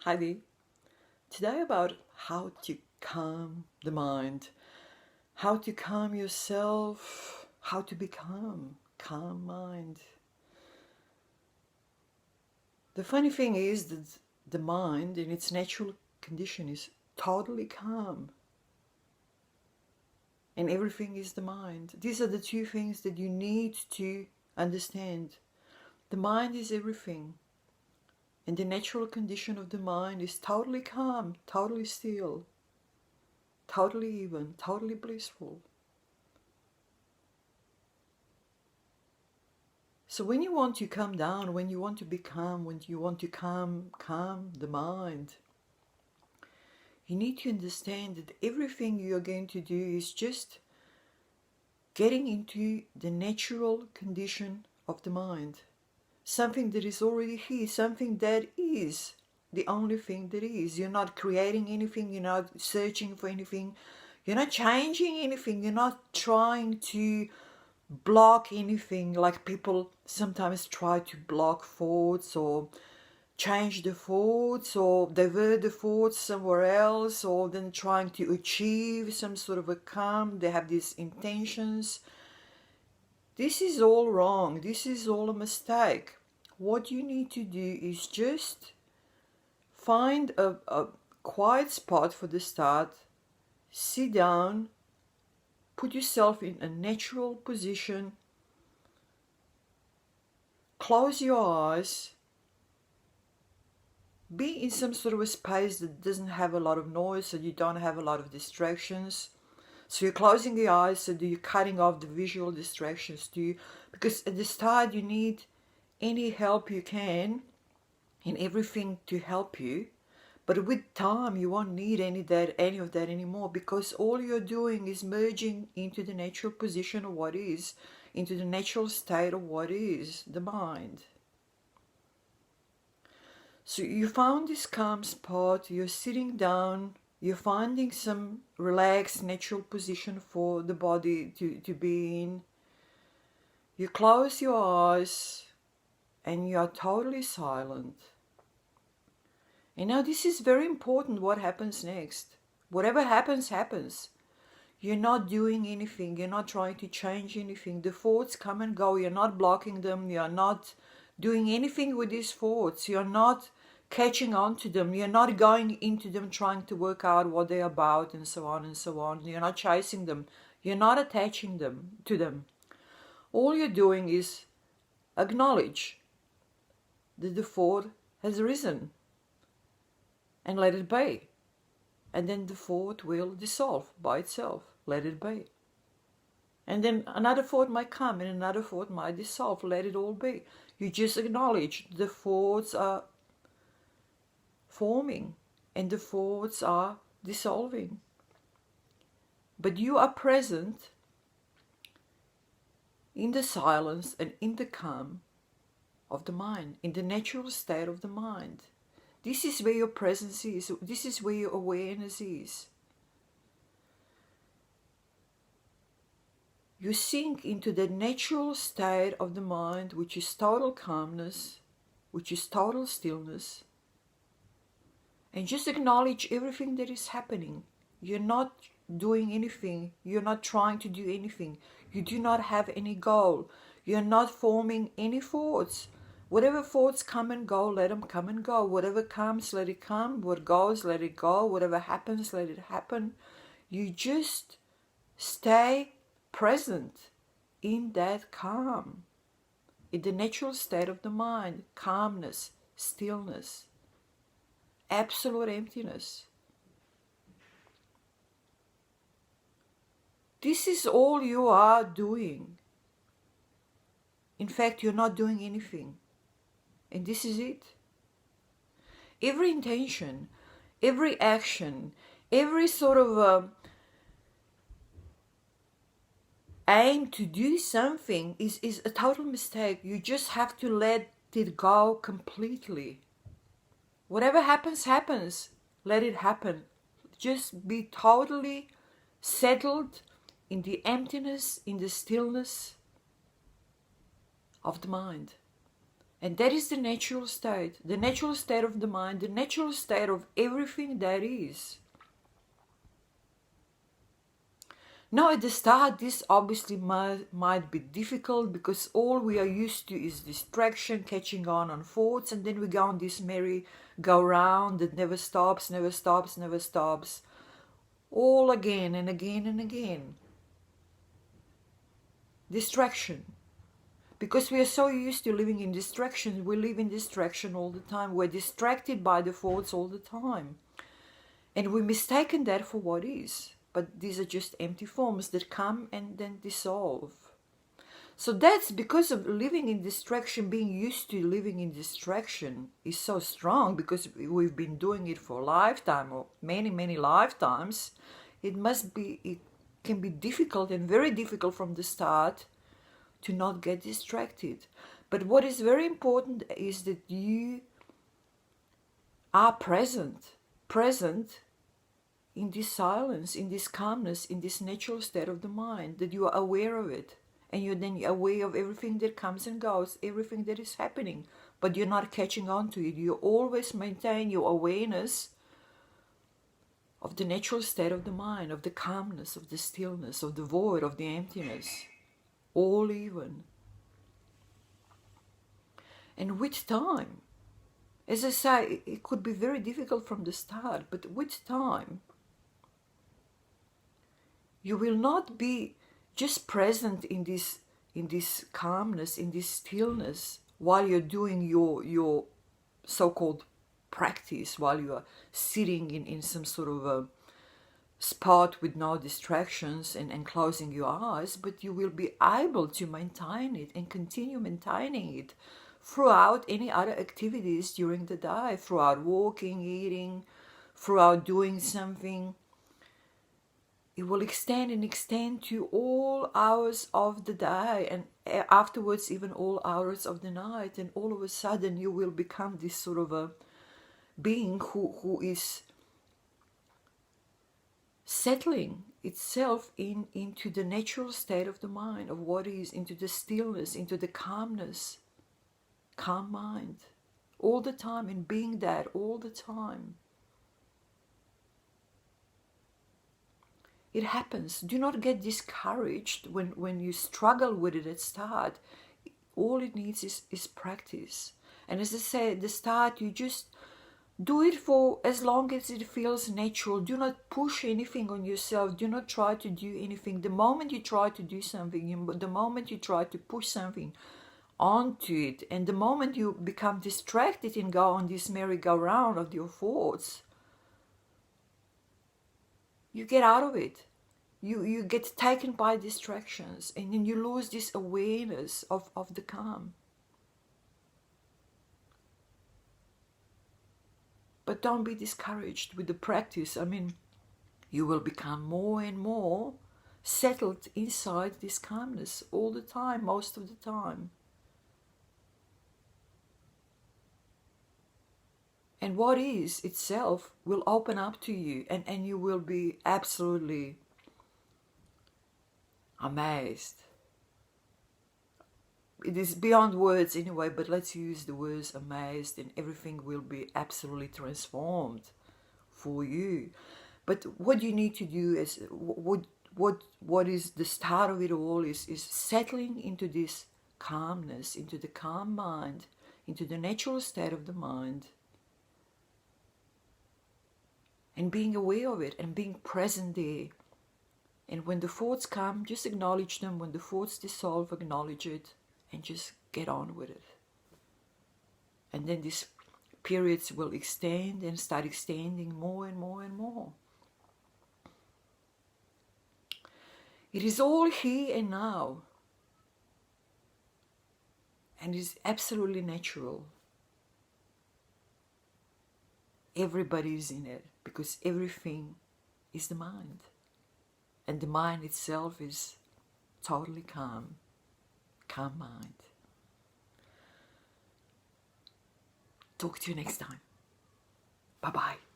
Hi there. Today about how to calm the mind, how to calm yourself, how to become calm mind. The funny thing is that the mind in its natural condition is totally calm. And everything is the mind. These are the two things that you need to understand. The mind is everything. And the natural condition of the mind is totally calm, totally still, totally even, totally blissful. So when you want to calm down, when you want to be calm, when you want to calm the mind, you need to understand that everything you are going to do is just getting into the natural condition of the mind. Something that is already here, something that is the only thing that is. You're not creating anything, you're not searching for anything, you're not changing anything, you're not trying to block anything like people sometimes try to block thoughts or change the thoughts or divert the thoughts somewhere else, or then trying to achieve some sort of a calm. They have these intentions. This is all wrong. This is all a mistake. What you need to do is just find a quiet spot for the start, sit down, put yourself in a natural position, close your eyes, be in some sort of a space that doesn't have a lot of noise, so you don't have a lot of distractions. So you're closing the eyes, so you're cutting off the visual distractions too, because at the start you need any help you can and everything to help you. But with time you won't need any of that anymore, because all you're doing is merging into the natural position of what is, into the natural state of what is, the mind. So you found this calm spot, you're sitting down, you're finding some relaxed natural position for the body to be in. You close your eyes and you are totally silent. And now this is very important, what happens next. Whatever happens, happens. You're not doing anything, you're not trying to change anything. The thoughts come and go, you're not blocking them, you're not doing anything with these thoughts, you're not catching on to them, you're not going into them trying to work out what they're about and so on and so on. You're not chasing them, you're not attaching them to them. All you're doing is acknowledge that the thought has arisen and let it be. And then the thought will dissolve by itself. Let it be. And then another thought might come and another thought might dissolve. Let it all be. You just acknowledge the thoughts are forming and the thoughts are dissolving. But you are present in the silence and in the calm of the mind, in the natural state of the mind. This is where your presence is. This is where your awareness is. You sink into the natural state of the mind, which is total calmness, which is total stillness. And just acknowledge everything that is happening. You're not doing anything. You're not trying to do anything. You do not have any goal. You're not forming any thoughts. Whatever thoughts come and go, let them come and go. Whatever comes, let it come. What goes, let it go. Whatever happens, let it happen. You just stay present in that calm, in the natural state of the mind, calmness, stillness, absolute emptiness. This is all you are doing. In fact, you're not doing anything. And this is it. Every intention, every action, every sort of aim to do something is a total mistake. You just have to let it go completely. Whatever happens, happens. Let it happen. Just be totally settled in the emptiness, in the stillness of the mind. And that is the natural state of the mind, the natural state of everything that is. Now at the start, this obviously might be difficult because all we are used to is distraction, catching on thoughts, and then we go on this merry-go-round that never stops, never stops, never stops. All again and again and again. Distraction. Because we are so used to living in distraction, we live in distraction all the time. We're distracted by the thoughts all the time. And we mistaken that for what is. But these are just empty forms that come and then dissolve. So that's because of living in distraction, being used to living in distraction is so strong because we've been doing it for a lifetime or many, many lifetimes. It can be difficult and very difficult from the start to not get distracted. But what is very important is that you are present in this silence, in this calmness, in this natural state of the mind, that you are aware of it. And you're then aware of everything that comes and goes, everything that is happening. But you're not catching on to it. You always maintain your awareness of the natural state of the mind, of the calmness, of the stillness, of the void, of the emptiness. All even. And with time, as I say, it could be very difficult from the start, but with time, you will not be just present in this calmness, in this stillness, while you're doing your so-called practice, while you are sitting in some sort of a spot with no distractions and closing your eyes, but you will be able to maintain it and continue maintaining it throughout any other activities during the day, throughout walking, eating, throughout doing something. It will extend and extend to all hours of the day and afterwards even all hours of the night, and all of a sudden you will become this sort of a being who is settling itself into the natural state of the mind, of what is, into the stillness, into the calmness, calm mind, all the time, and being that all the time. It happens. Do not get discouraged when you struggle with it at start. All it needs is practice. And as I say, at the start, you just do it for as long as it feels natural. Do not push anything on yourself. Do not try to do anything. The moment you try to do something, the moment you try to push something onto it, and the moment you become distracted and go on this merry-go-round of your thoughts, you get out of it. You get taken by distractions, and then you lose this awareness of the calm. But don't be discouraged with the practice. I mean, you will become more and more settled inside this calmness all the time, most of the time. And what is itself will open up to you, and you will be absolutely amazed. It is beyond words anyway, but let's use the words amazed, and everything will be absolutely transformed for you. But what you need to do is, what is the start of it all is settling into this calmness, into the calm mind, into the natural state of the mind, and being aware of it and being present there. And when the thoughts come, just acknowledge them. When the thoughts dissolve, acknowledge it and just get on with it. And then these periods will extend and start extending more and more and more. It is all here and now. And it's absolutely natural. Everybody is in it, because everything is the mind. And the mind itself is totally calm. Calm mind. Talk to you next time. Bye-bye.